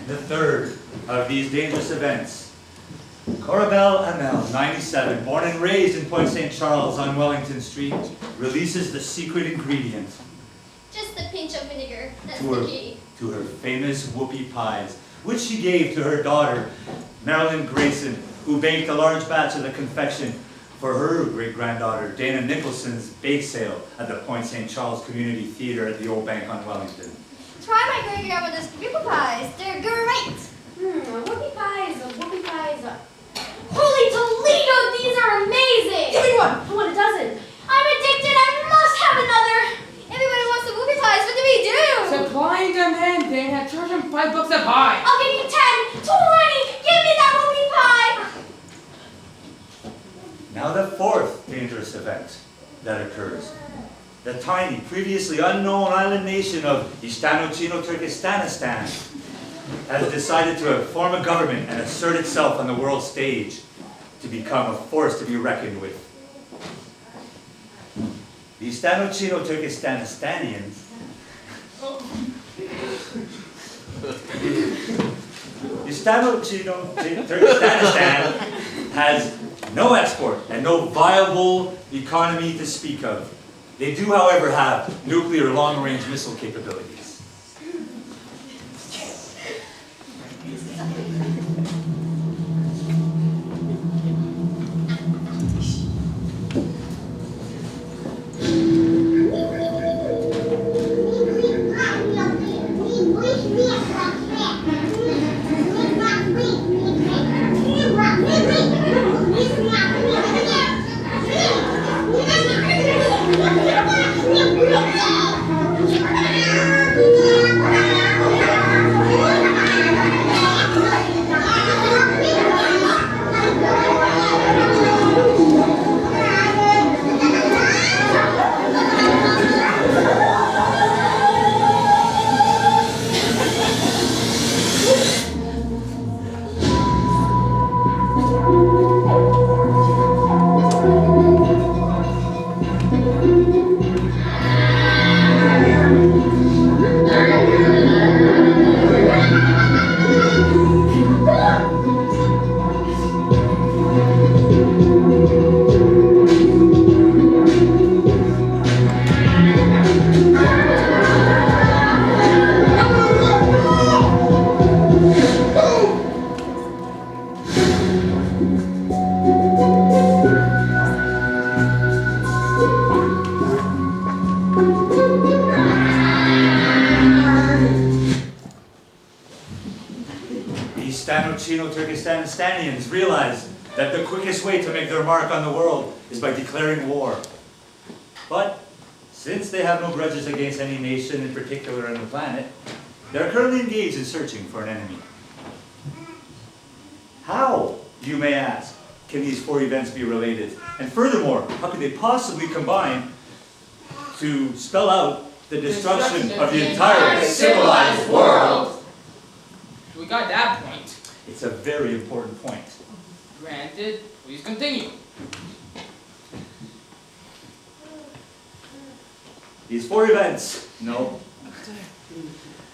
the third of these dangerous events. Corabelle Amel, 97, born and raised in Point St. Charles on Wellington Street, releases the secret ingredient Just a pinch of vinegar, that's the key. To her famous whoopie pies, which she gave to her daughter, Marilyn Grayson, who baked a large batch of the confection for her great-granddaughter, Dana Nicholson's bake sale at the Point St. Charles Community Theater at the Old Bank on Wellington. Try my great-grandmother's whoopie pies. They're great. Whoopie pies. Holy Toledo, these are amazing. Give me one. I want a dozen. I'm addicted. I must have another. Everybody wants the whoopie pies. What do we do? Supply and demand, Dana. Charge them $5 a pie. I'll give you 10, 20. Give me that whoopie pie. Now the fourth dangerous event that occurs. The tiny, previously unknown island nation of Istano-Chino-Turkestanistan has decided to form a government and assert itself on the world stage to become a force to be reckoned with. The Istano-Chino-Turkestanistanians Istano-Chino-Turkestanistan has no export and no viable economy to speak of. They do, however, have nuclear long-range missile capabilities. Turkestanians realize that the quickest way to make their mark on the world is by declaring war. But since they have no grudges against any nation in particular on the planet, they're currently engaged in searching for an enemy. How, you may ask, can these four events be related? And furthermore, how could they possibly combine to spell out the destruction of the entire civilized world? We got that point. It's a very important point. Granted, please continue. These four events, no.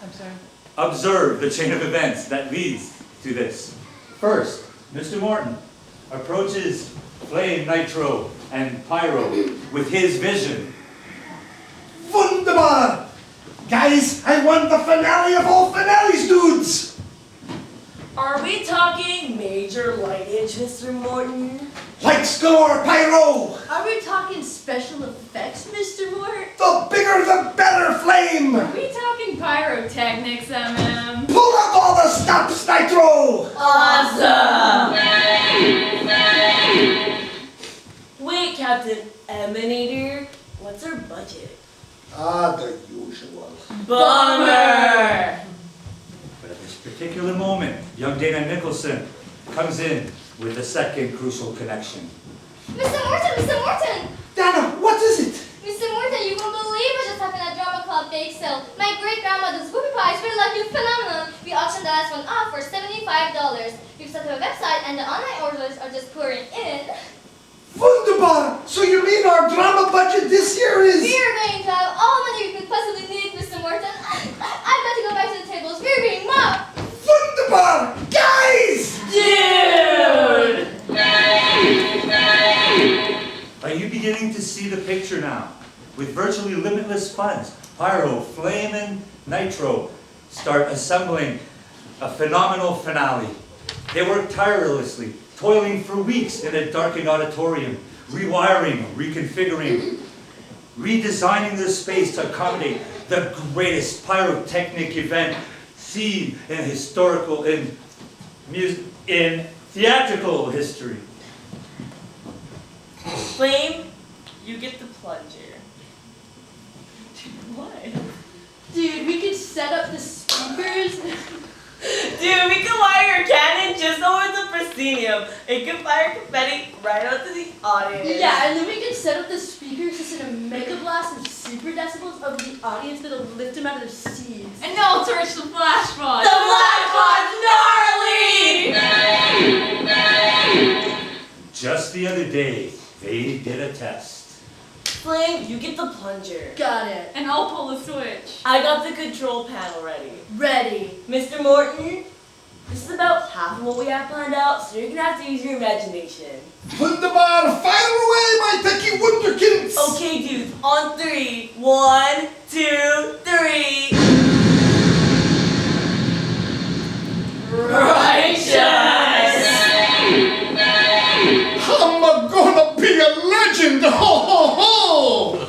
I'm sorry. Observe the chain of events that leads to this. First, Mr. Morton approaches Flame, Nitro, and Pyro with his vision. Wunderbar! Guys, I want the finale of all finales, dudes! Are we talking major lightage, Mr. Morton? Lights galore, Pyro! Are we talking special effects, Mr. Morton? The bigger the better, Flame! Are we talking pyrotechnics, MM? Pull up all the stops, Nitro! Awesome! Wait, Captain Emanator, what's our budget? The usual. Bummer! But at this particular moment, young Dana Nicholson comes in with the second crucial connection. Mr. Morton, Mr. Morton! Dana, what is it? Mr. Morton, you won't believe what just happened at Drama Club Bake Sale. My great-grandmother's whoopie pies were like a phenomenon. We auctioned the last one off for $75. We've set up a website and the online orders are just pouring in. Wunderbar! So you mean our drama budget this year is... We're going to have all the money we could possibly need, Mr. Morton. I've got to go back to the tables. We're being mobbed. virtually limitless funds, Pyro, Flame, and Nitro, start assembling a phenomenal finale. They worked tirelessly, toiling for weeks in a darkened auditorium, rewiring, reconfiguring, redesigning their space to accommodate the greatest pyrotechnic event seen in theatrical history. Flame, you get the plunger. What? Dude, we could set up the speakers. Dude, we can wire a cannon just over the proscenium. It can fire confetti right out to the audience. Yeah, and then we could set up the speakers to send a mega blast of super decibels over the audience that'll lift them out of their seats. And now I'll torch the flash pod. The Black Pod's gnarly! Just the other day, they did a test. Flame, you get the plunger. Got it. And I'll pull the switch. I got the control panel ready. Ready. Mr. Morton, this is about half of what we have planned out, so you're gonna have to use your imagination. Wunderbar, fire away, my techie wunderkinds! Okay, dudes, on 3. 1, 2, 3. Righteous! I'm gonna be a legend! Ho ho ho!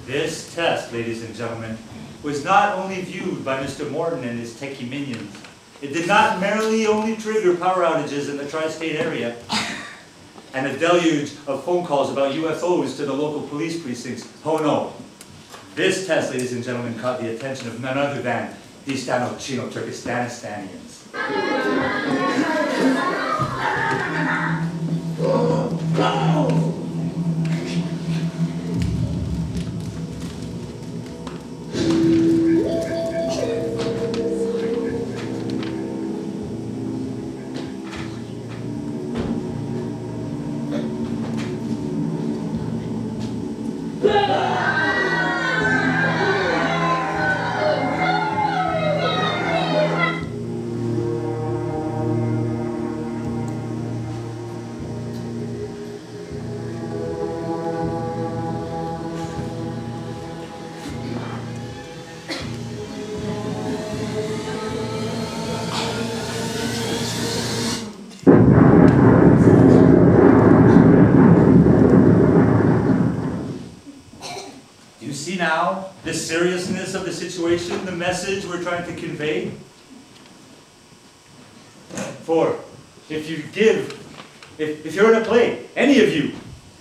This test, ladies and gentlemen, was not only viewed by Mr. Morton and his techie minions. It did not merely only trigger power outages in the tri-state area and a deluge of phone calls about UFOs to the local police precincts. Oh no. This test, ladies and gentlemen, caught the attention of none other than the Stano-Chino-Turkestanians. Do you see now the seriousness of the situation, the message we're trying to convey? For if you're in a play, any of you,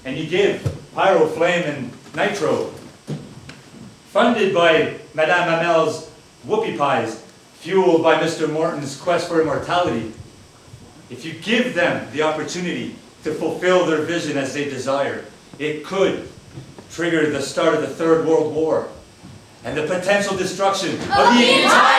and you give Pyro, Flame, and Nitro, funded by Madame Mamel's whoopie pies, fueled by Mr. Morton's quest for immortality, if you give them the opportunity to fulfill their vision as they desire, it could trigger the start of the Third World War and the potential destruction of the entire